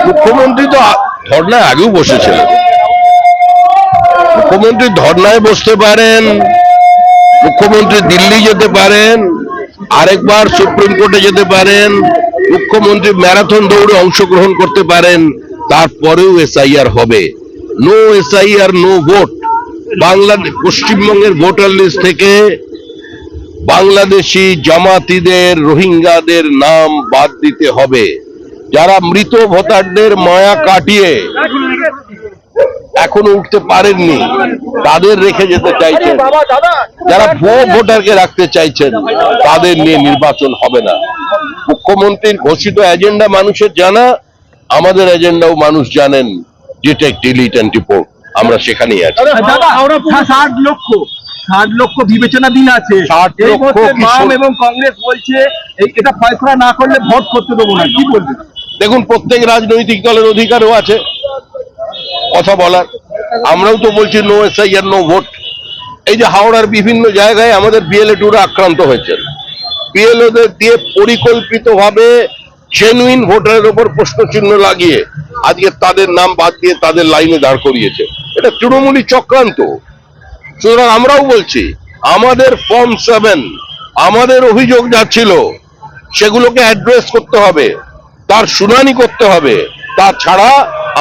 মুখ্যমন্ত্রী তো ধর্নায় আগেও বসেছিলেন। মুখ্যমন্ত্রী ধর্নায় বসতে পারেন, মুখ্যমন্ত্রী দিল্লি যেতে পারেন, আরেকবার সুপ্রিম কোর্টে যেতে পারেন, মুখ্যমন্ত্রী ম্যারাথন দৌড়ে অংশগ্রহণ করতে পারেন, তারপরেও এসআইআর হবে। No SIR no vote. Bangladesh পশ্চিমবঙ্গের ভোটার লিস্ট থেকে বাংলাদেশি জামাতিদের, রোহিঙ্গাদের নাম বাদ দিতে হবে। যারা মৃত ভোটারদের মায়া কাটিয়ে এখনো উঠতে পারেননি, তাদের রেখে যেতে চাইছেন। যারা ভুয়ো ভোটারকে রাখতে চাইছেন, তাদের নিয়ে নির্বাচন হবে না। মুখ্যমন্ত্রীর ঘোষিত এজেন্ডা মানুষের জানা, আমাদের এজেন্ডাও মানুষ জানেন। ডিটেক্ট, ডিলিট এন্ড রিপোর্ট, আমরা সেখানেই আছি। 60 লক্ষ বিবেচনাধীন আছে। 60 লক্ষ বাম এবং কংগ্রেস বলছে এটা ফয়সলা না করলে ভোট করতে দেবো না, কি বলবেন? দেখুন, প্রত্যেক রাজনৈতিক দলের অধিকারও আছে কথা বলার। আমরাও তো বলছি নো এসআইআর নো ভোট। এই যে হাওড়ার বিভিন্ন জায়গায় আমাদের বিএলএ-2রা আক্রান্ত হয়েছেন, বিএলওদের দিয়ে পরিকল্পিতভাবে জেনুইন ভোটারের উপর প্রশ্নচিহ্ন লাগিয়ে আজকে তাদের নাম বাদ দিয়ে তাদের লাইনে দাঁড় করিয়েছে। এটা তৃণমূলী চক্রান্ত। সুতরাং আমরাও বলছি, আমাদের ফর্ম 7, আমাদের অভিযোগ যা ছিল সেগুলোকে অ্যাড্রেস করতে হবে, তার শুনানি করতে হবে। তাছাড়া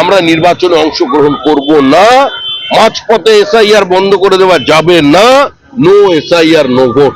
আমরা নির্বাচনে অংশগ্রহণ করব না। মাঝপথে এসআইআর বন্ধ করে দেওয়া যাবে না। No SIR no vote.